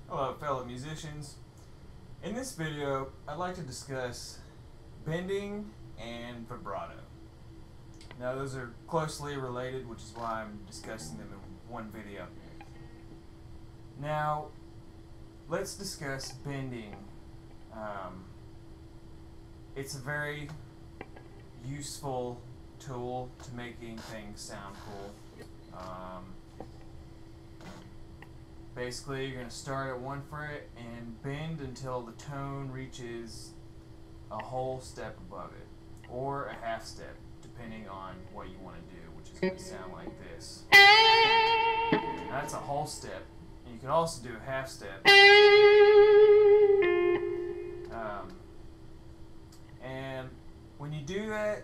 Hello fellow musicians. In this video I'd like to discuss bending and vibrato. Now those are closely related, which is why I'm discussing them in one video. Now let's discuss bending. It's a very useful tool to making things sound cool. Basically, you're going to start at one fret and bend until the tone reaches a whole step above it, or a half step, depending on what you want to do, which is going to sound like this. Now, that's a whole step. And you can also do a half step. And when you do that,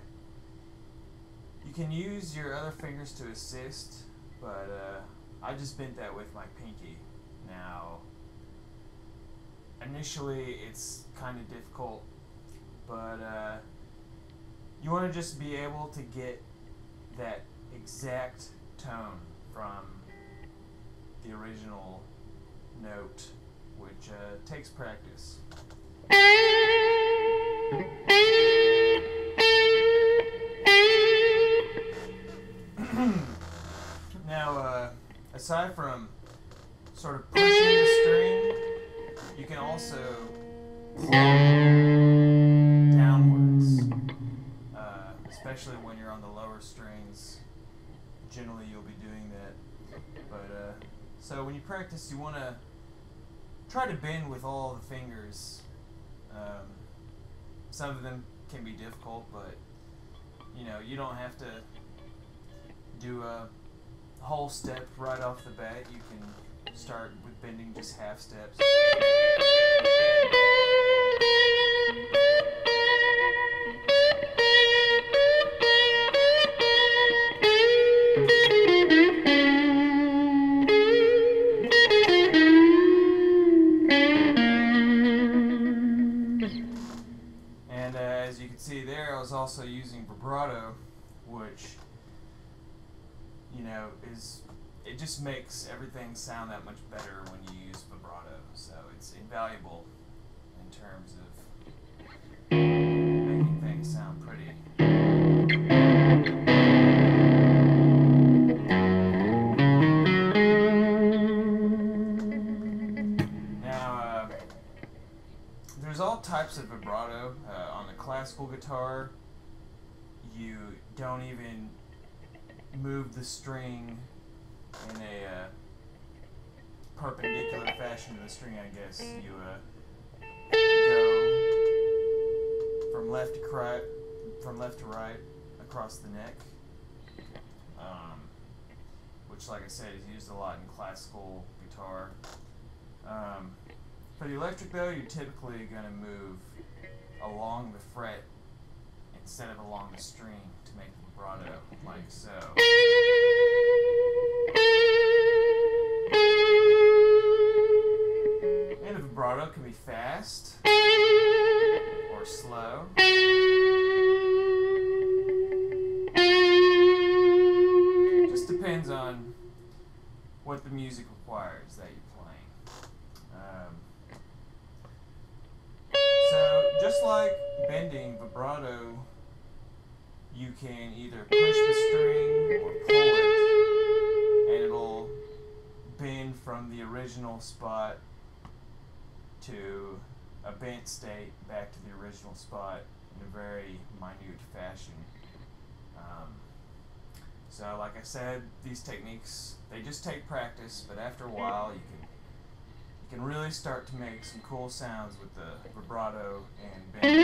you can use your other fingers to assist, but I just bent that with my pinky. Now, initially it's kind of difficult, but you want to just be able to get that exact tone from the original note, which takes practice. Now, aside from sort of pushing the string, you can also downwards, especially when you're on the lower strings. Generally, you'll be doing that. But so when you practice, you want to try to bend with all the fingers. Some of them can be difficult, but you know, you don't have to do a whole step right off the bat. You can start with bending just half steps. And as you can see there, I was also using vibrato, which, you know, it just makes everything sound that much better when you use vibrato. So it's invaluable in terms of making things sound pretty. Now, there's all types of vibrato. On the classical guitar, you don't even move the string in a perpendicular fashion to the string, I guess. You go from left to right across the neck, which, like I said, is used a lot in classical guitar. For the electric, though, you're typically going to move along the fret instead of along the string to make the vibrato, like so. And the vibrato can be fast or slow. Just depends on what the music requires that you're playing. So just like bending, vibrato, you can either push the string or pull it, and it'll bend from the original spot to a bent state back to the original spot in a very minute fashion. So like I said, these techniques, they just take practice, but after a while you can really start to make some cool sounds with the vibrato and bending.